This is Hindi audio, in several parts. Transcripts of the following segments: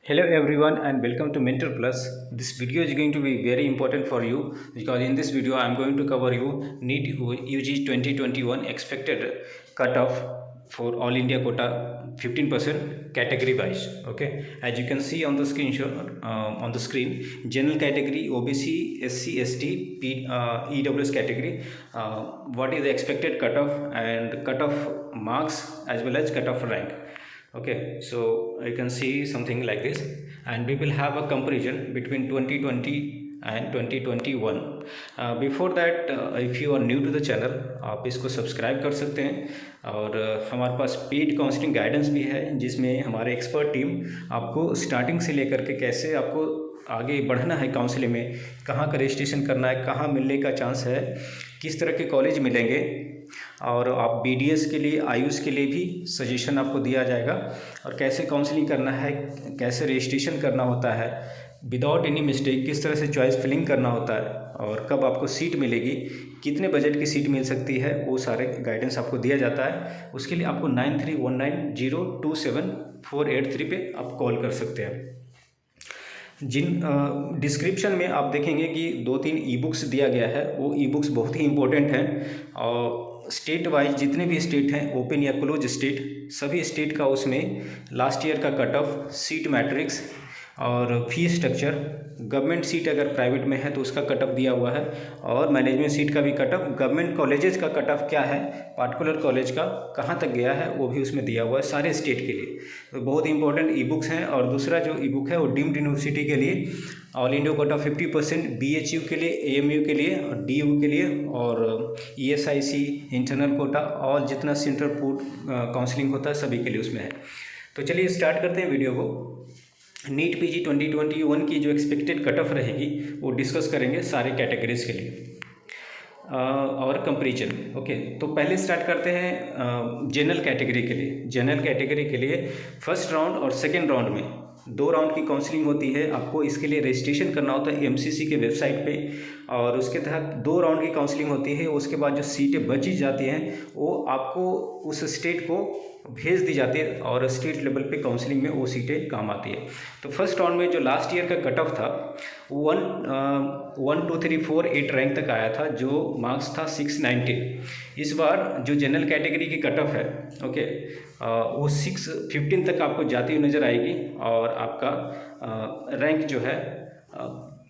Hello everyone and welcome to Mentor Plus. This video is going to be very important for you because in this video I am going to cover you NEET UG 2021 expected cutoff for all India quota 15% category wise. Okay, as you can see on the screenshot on the screen, general category OBC, SC, ST, EWS category. What is the expected cutoff and cutoff marks as well as cutoff rank. Okay, so I can see something like this, and we will have a comparison between 2020 and 2021. Before that, if you are new to the channel, आप इसको सब्सक्राइब कर सकते हैं और हमारे पास पेड काउंसलिंग गाइडेंस भी है जिसमें हमारे एक्सपर्ट टीम आपको स्टार्टिंग से लेकर के कैसे आपको आगे बढ़ना है काउंसलिंग में, कहाँ का रजिस्ट्रेशन करना है, कहाँ मिलने का चांस है, किस तरह के कॉलेज मिलेंगे और आप BDS के लिए आयुष के लिए भी सजेशन आपको दिया जाएगा और कैसे काउंसलिंग करना है, कैसे रजिस्ट्रेशन करना होता है विदाउट एनी मिस्टेक, किस तरह से चॉइस फिलिंग करना होता है और कब आपको सीट मिलेगी, कितने बजट की सीट मिल सकती है, वो सारे गाइडेंस आपको दिया जाता है। उसके लिए आपको 9319027483 पे आप कॉल कर सकते हैं। डिस्क्रिप्शन में आप देखेंगे कि 2-3 ई बुक्स दिया गया है, वो ई बुक्स बहुत ही इम्पोर्टेंट हैं और स्टेट वाइज जितने भी स्टेट हैं, ओपन या क्लोज स्टेट, सभी स्टेट का उसमें लास्ट ईयर का कट ऑफ, सीट मैट्रिक्स और फी स्ट्रक्चर, गवर्नमेंट सीट अगर प्राइवेट में है तो उसका कट ऑफ दिया हुआ है और मैनेजमेंट सीट का भी कट ऑफ, गवर्नमेंट कॉलेजेस का कट ऑफ क्या है, पार्टिकुलर कॉलेज का कहाँ तक गया है वो भी उसमें दिया हुआ है सारे स्टेट के लिए। तो बहुत इंपॉर्टेंट ई बुक्स हैं। और दूसरा जो ई बुक है वो डीम्ड यूनिवर्सिटी के लिए, ऑल इंडिया कोटा 50%, BHU के लिए, AMU के लिए और DU के लिए और ESIC इंटरनल कोटा और जितना सेंट्रल काउंसलिंग होता है सभी के लिए उसमें है। तो चलिए स्टार्ट करते हैं वीडियो को। नीट PG 2021 की जो एक्सपेक्टेड कट ऑफ रहेगी वो डिस्कस करेंगे सारे कैटेगरीज के लिए और कंपेरिजन। ओके, तो पहले स्टार्ट करते हैं जनरल कैटेगरी के लिए। जनरल कैटेगरी के लिए फर्स्ट राउंड और सेकेंड राउंड में 2 राउंड की काउंसलिंग होती है। आपको इसके लिए रजिस्ट्रेशन करना होता है MCC के वेबसाइट पे और उसके तहत 2 राउंड की काउंसलिंग होती है। उसके बाद जो सीटें बची जाती हैं वो आपको उस स्टेट को भेज दी जाती है और स्टेट लेवल पे काउंसलिंग में वो सीटें काम आती है। तो फर्स्ट राउंड में जो लास्ट ईयर का कट ऑफ था 1 2 3 4 8 रैंक तक आया था, जो मार्क्स था 690। इस बार जो जनरल कैटेगरी की कट ऑफ है, ओके, वो 615 तक आपको जाती हुई नज़र आएगी और आपका रैंक जो है,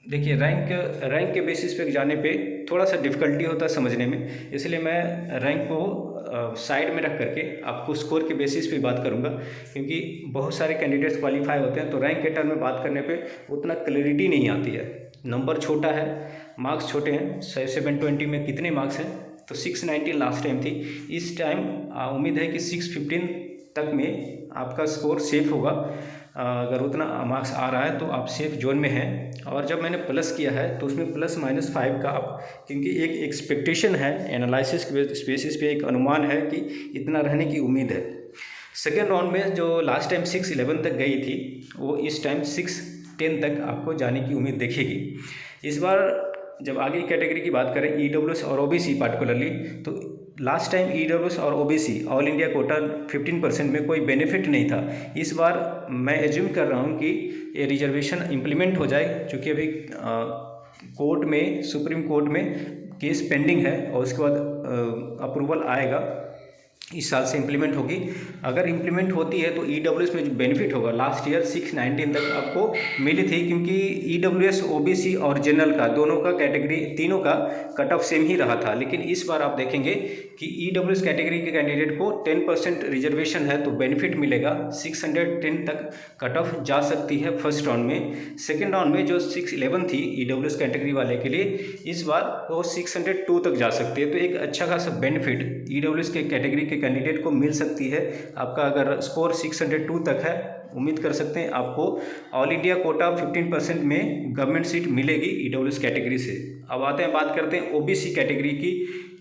देखिए रैंक के बेसिस पे जाने पे थोड़ा सा डिफ़िकल्टी होता है समझने में, इसलिए मैं रैंक को साइड में रख करके आपको स्कोर के बेसिस पे बात करूंगा, क्योंकि बहुत सारे कैंडिडेट्स क्वालिफाई होते हैं तो रैंक के टर्म में बात करने पे उतना क्लैरिटी नहीं आती है। नंबर छोटा है, मार्क्स छोटे हैं, 720 में कितने मार्क्स हैं, तो 690 लास्ट टाइम थी। इस टाइम उम्मीद है कि 615 तक में आपका स्कोर सेफ होगा। अगर उतना मार्क्स आ रहा है तो आप सेफ जोन में हैं। और जब मैंने प्लस किया है तो उसमें +-5 का आप, क्योंकि एक एक्सपेक्टेशन है, एनालिसिस के बेसिस पे एक अनुमान है कि इतना रहने की उम्मीद है। सेकेंड राउंड में जो लास्ट टाइम 611 तक गई थी वो इस टाइम 610 तक आपको जाने की उम्मीद दिखेगी। इस बार जब आगे कैटेगरी की बात करें EWS और OBC पार्टिकुलरली, तो लास्ट टाइम EWS और OBC ऑल इंडिया कोटा 15% में कोई बेनिफिट नहीं था। इस बार मैं एज्यूम कर रहा हूँ कि ये रिजर्वेशन इम्प्लीमेंट हो जाए, चूँकि अभी कोर्ट में, सुप्रीम कोर्ट में केस पेंडिंग है और उसके बाद अप्रूवल आएगा, इस साल से इम्प्लीमेंट होगी। अगर इम्प्लीमेंट होती है तो EWS में जो बेनिफिट होगा, लास्ट ईयर 619 तक आपको मिली थी, क्योंकि EWS OBC और जनरल का दोनों का कैटेगरी, तीनों का कट ऑफ सेम ही रहा था। लेकिन इस बार आप देखेंगे कि EWS कैटेगरी के कैंडिडेट को 10% रिजर्वेशन है तो बेनिफिट मिलेगा, 610 तक कट ऑफ जा सकती है फर्स्ट राउंड में। सेकेंड राउंड में जो 611 थी EWS कैटेगरी वाले के लिए, इस बार वो 602 तक जा सकती है। तो एक अच्छा खासा बेनिफिट EWS के कैटेगरी के कैंडिडेट को मिल सकती है। आपका अगर स्कोर 602 तक है, उम्मीद कर सकते हैं आपको ऑल इंडिया कोटा 15% में गवर्नमेंट सीट मिलेगी EWS कैटेगरी से। अब आते हैं, बात करते हैं OBC कैटेगरी की,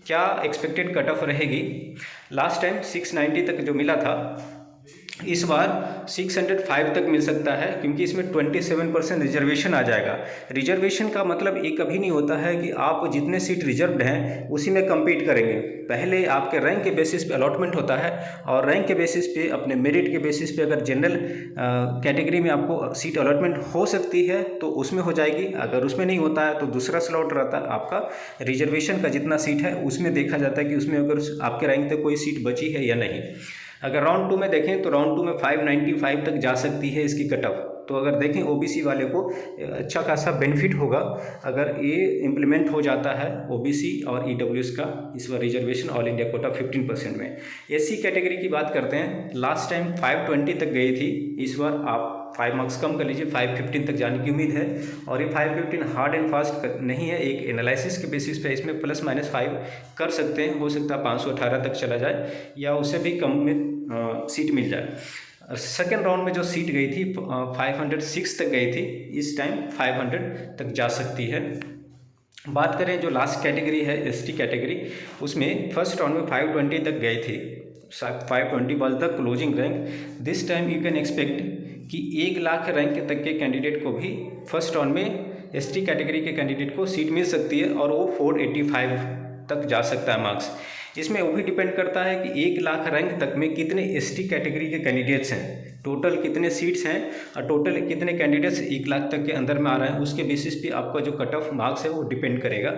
क्या एक्सपेक्टेड कट ऑफ रहेगी। लास्ट टाइम 690 तक जो मिला था इस बार 605 तक मिल सकता है, क्योंकि इसमें 27% रिजर्वेशन आ जाएगा। रिजर्वेशन का मतलब ये कभी नहीं होता है कि आप जितने सीट रिजर्व्ड हैं उसी में compete करेंगे। पहले आपके रैंक के बेसिस पे अलॉटमेंट होता है, और रैंक के बेसिस पे, अपने मेरिट के बेसिस पे अगर जनरल कैटेगरी में आपको सीट अलॉटमेंट हो सकती है तो उसमें हो जाएगी। अगर उसमें नहीं होता है तो दूसरा स्लॉट रहता है आपका, रिजर्वेशन का जितना सीट है उसमें देखा जाता है कि उसमें अगर आपके रैंक तक कोई सीट बची है या नहीं। अगर राउंड 2 में देखें तो राउंड 2 में 595 तक जा सकती है इसकी कट ऑफ। तो अगर देखें ओबीसी वाले को अच्छा खासा बेनिफिट होगा अगर ये इम्प्लीमेंट हो जाता है ओबीसी और ईडब्ल्यूएस का इस बार रिजर्वेशन ऑल इंडिया कोटा 15% में। एससी कैटेगरी की बात करते हैं, लास्ट टाइम 520 तक गई थी, इस बार आप 5 मार्क्स कम कर लीजिए, 515 तक जाने की उम्मीद है। और ये 515 हार्ड एंड फास्ट नहीं है, एक एनालिसिस के बेसिस पे इसमें ±5 कर सकते हैं। हो सकता है 518 तक चला जाए या उससे भी कम में सीट मिल जाए। सेकेंड राउंड में जो सीट गई थी 506 तक गई थी, इस टाइम 500 तक जा सकती है। बात करें जो लास्ट कैटेगरी है एसटी कैटेगरी, उसमें फर्स्ट राउंड में 520 तक गई थी, 520 was the closing rank. This time you can expect कि 1 लाख रैंक तक के कैंडिडेट को भी फर्स्ट राउंड में एसटी कैटेगरी के कैंडिडेट को सीट मिल सकती है, और वो 485 तक जा सकता है मार्क्स। इसमें वो भी डिपेंड करता है कि 1 लाख रैंक तक में कितने एसटी कैटेगरी के कैंडिडेट्स हैं, टोटल कितने सीट्स हैं और टोटल कितने कैंडिडेट्स 1 लाख तक के अंदर में आ रहे हैं, उसके बेसिस पे आपका जो कट ऑफ मार्क्स है वो डिपेंड करेगा।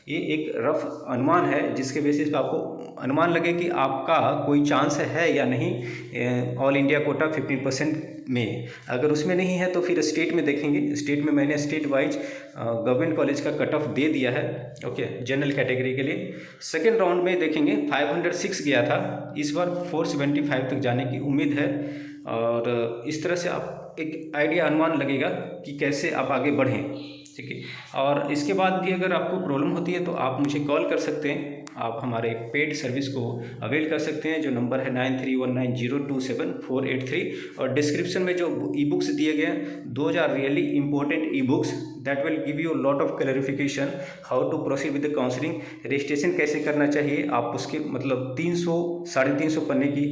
ये एक रफ अनुमान है जिसके बेसिस पे आपको अनुमान लगे कि आपका कोई चांस है या नहीं ऑल इंडिया कोटा 15% में। अगर उसमें नहीं है तो फिर स्टेट में देखेंगे। स्टेट में मैंने स्टेट वाइज गवर्नमेंट कॉलेज का कट ऑफ दे दिया है, ओके, जनरल कैटेगरी के लिए। सेकेंड राउंड में देखेंगे 506 गया था, इस बार 475 तक जाने की उम्मीद है। और इस तरह से आप एक आइडिया अनुमान लगेगा कि कैसे आप आगे बढ़ें, ठीक है। और इसके बाद भी अगर आपको प्रॉब्लम होती है तो आप मुझे कॉल कर सकते हैं, आप हमारे पेड सर्विस को अवेल कर सकते हैं, जो नंबर है 9319027483। और डिस्क्रिप्शन में जो ई बुक्स दिए गए हैं, those are really important e books that will give you lot of clarification how to proceed with the counselling. Registration कैसे करना चाहिए, आप उसके मतलब 300 350 पन्ने की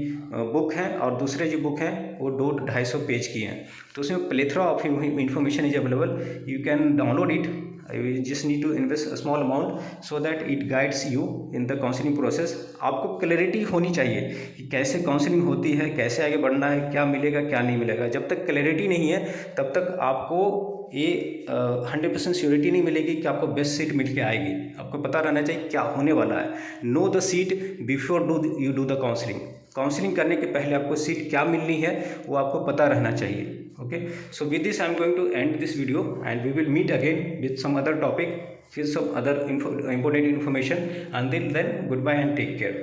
बुक हैं, और दूसरे जो बुक हैं वो 250 पेज की हैं। तो उसमें plethora of information is available, you can download it. You just need to invest a small amount so that it guides you in the counseling process। आपको क्लैरिटी होनी चाहिए कि कैसे काउंसलिंग होती है, कैसे आगे बढ़ना है, क्या मिलेगा क्या नहीं मिलेगा। जब तक क्लैरिटी नहीं है तब तक आपको ये 100% श्योरिटी नहीं मिलेगी कि आपको बेस्ट सीट मिल के आएगी। आपको पता रहना चाहिए क्या होने वाला है। Know the seat before you do the counselling. Counselling करने के पहले आपको सीट क्या मिलनी है वो आपको पता रहना चाहिए। Okay, so with this I am going to end this video and we will meet again with some other topic, with some other important information. Until then, goodbye and take care.